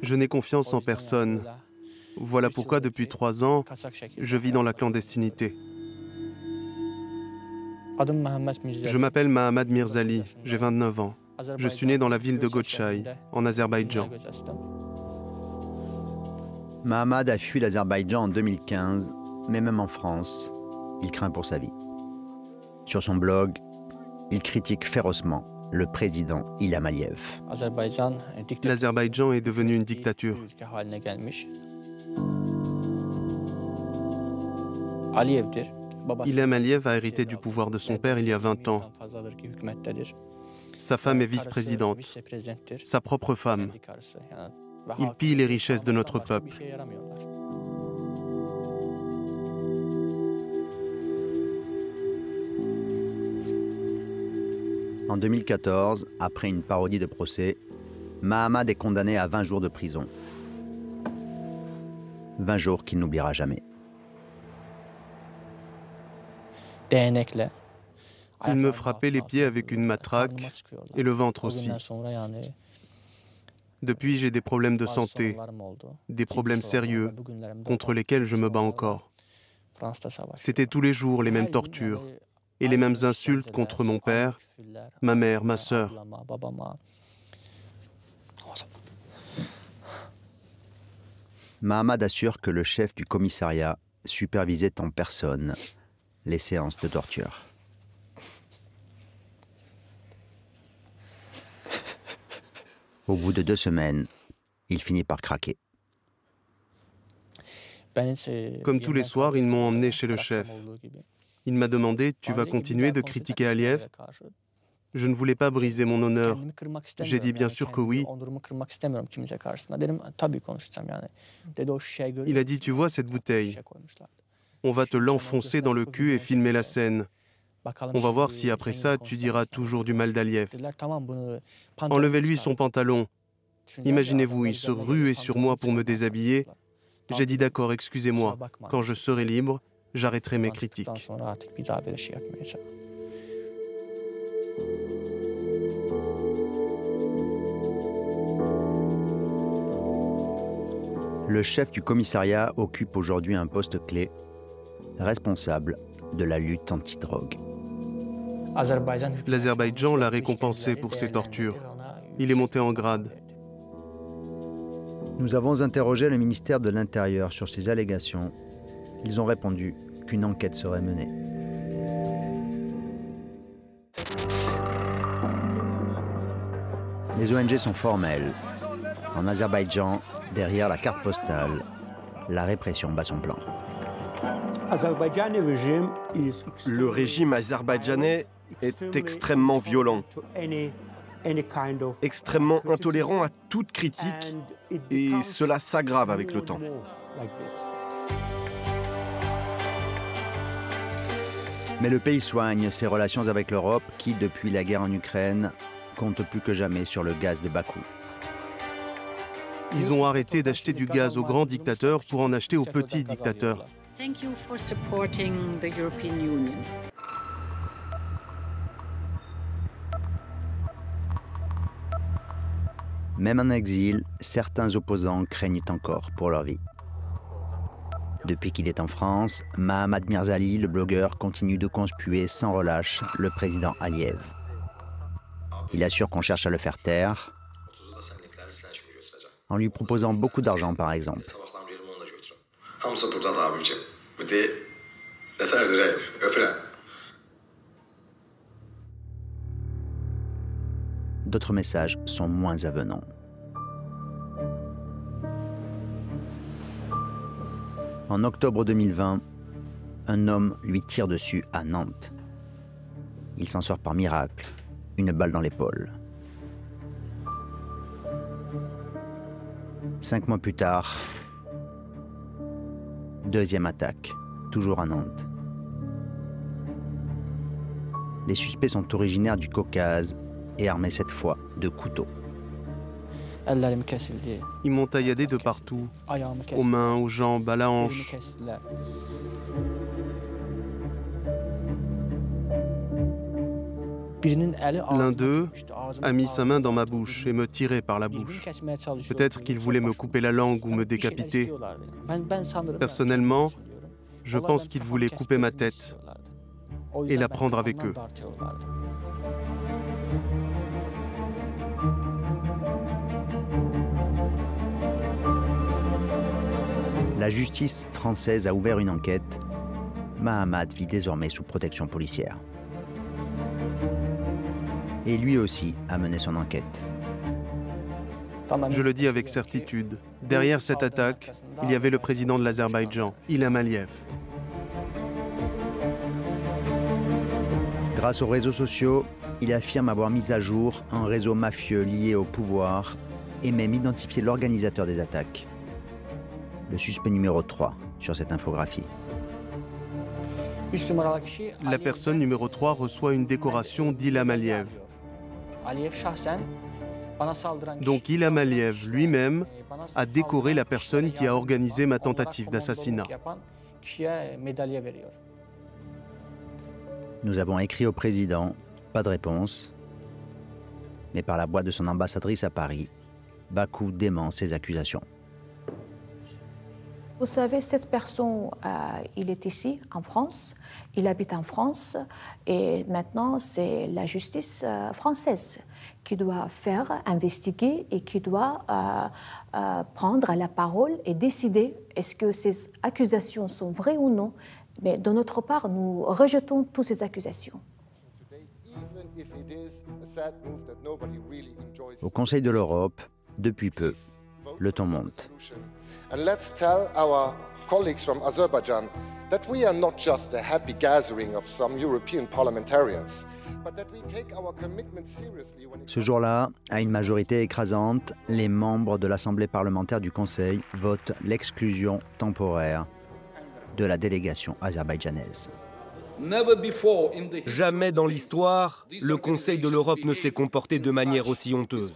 Je n'ai confiance en personne. Voilà pourquoi, depuis 3 ans, je vis dans la clandestinité. Je m'appelle Mahamad Mirzali, j'ai 29 ans. Je suis né dans la ville de Goçay, en Azerbaïdjan. Mahamad a fui l'Azerbaïdjan en 2015, mais même en France, il craint pour sa vie. Sur son blog, il critique férocement le président Ilham Aliyev. L'Azerbaïdjan est devenu une dictature. Ilham Aliyev a hérité du pouvoir de son père il y a 20 ans. Sa femme est vice-présidente, sa propre femme. Il pille les richesses de notre peuple. En 2014, après une parodie de procès, Mahamad est condamné à 20 jours de prison. 20 jours qu'il n'oubliera jamais. Il me frappait les pieds avec une matraque et le ventre aussi. Depuis, j'ai des problèmes de santé, des problèmes sérieux, contre lesquels je me bats encore. C'était tous les jours les mêmes tortures et les mêmes insultes contre mon père, ma mère, ma sœur. Mahamad assure que le chef du commissariat supervisait en personne les séances de torture. Au bout de 2 semaines, il finit par craquer. Comme tous les soirs, ils m'ont emmené chez le chef. Il m'a demandé « Tu vas continuer de critiquer Aliyev ?» Je ne voulais pas briser mon honneur. J'ai dit bien sûr que oui. Il a dit « Tu vois cette bouteille ? On va te l'enfoncer dans le cul et filmer la scène. On va voir si après ça, tu diras toujours du mal d'Aliyev. Enlevez-lui son pantalon. » Imaginez-vous, il se ruait sur moi pour me déshabiller. J'ai dit d'accord, excusez-moi. Quand je serai libre, j'arrêterai mes critiques. Le chef du commissariat occupe aujourd'hui un poste clé, responsable de la lutte anti-drogue. L'Azerbaïdjan l'a récompensé pour ses tortures. Il est monté en grade. Nous avons interrogé le ministère de l'Intérieur sur ces allégations. Ils ont répondu qu'une enquête serait menée. Les ONG sont formelles. En Azerbaïdjan, derrière la carte postale, la répression bat son plein. Le régime azerbaïdjanais est extrêmement violent, extrêmement intolérant à toute critique, et cela s'aggrave avec le temps. Mais le pays soigne ses relations avec l'Europe qui, depuis la guerre en Ukraine, compte plus que jamais sur le gaz de Bakou. Ils ont arrêté d'acheter du gaz aux grands dictateurs pour en acheter aux petits dictateurs. Thank you for supporting the European Union. Même en exil, certains opposants craignent encore pour leur vie. Depuis qu'il est en France, Mahamad Mirzali, le blogueur, continue de conspuer sans relâche le président Aliyev. Il assure qu'on cherche à le faire taire, en lui proposant beaucoup d'argent par exemple. D'autres messages sont moins avenants. En octobre 2020, un homme lui tire dessus à Nantes. Il s'en sort par miracle, une balle dans l'épaule. 5 mois plus tard, deuxième attaque, toujours à Nantes. Les suspects sont originaires du Caucase et armés cette fois de couteaux. Ils m'ont tailladé de partout, aux mains, aux jambes, à la hanche. L'un d'eux a mis sa main dans ma bouche et me tirait par la bouche. Peut-être qu'il voulait me couper la langue ou me décapiter. Personnellement, je pense qu'ils voulaient couper ma tête et la prendre avec eux. La justice française a ouvert une enquête. Mahamad vit désormais sous protection policière. Et lui aussi a mené son enquête. Je le dis avec certitude, derrière cette attaque, il y avait le président de l'Azerbaïdjan, Ilham Aliyev. Grâce aux réseaux sociaux, il affirme avoir mis à jour un réseau mafieux lié au pouvoir et même identifié l'organisateur des attaques. Le suspect numéro 3 sur cette infographie. La personne numéro 3 reçoit une décoration d'Ilham Aliyev. Donc Ilham Aliyev lui-même a décoré la personne qui a organisé ma tentative d'assassinat. Nous avons écrit au président, pas de réponse. Mais par la voix de son ambassadrice à Paris, Bakou dément ces accusations. Vous savez, cette personne, il est ici, en France, il habite en France, et maintenant, c'est la justice française qui doit faire investiguer et qui doit prendre la parole et décider est-ce que ces accusations sont vraies ou non. Mais de notre part, nous rejetons toutes ces accusations. Au Conseil de l'Europe, depuis peu, le ton monte. And let's tell our colleagues from Azerbaijan that we are not just a happy gathering of some European parliamentarians, but that we take our commitment seriously when it... Ce jour-là, à une majorité écrasante, les membres de l'Assemblée parlementaire du Conseil votent l'exclusion temporaire de la délégation azerbaïdjanaise. Jamais dans l'histoire, le Conseil de l'Europe ne s'est comporté de manière aussi honteuse.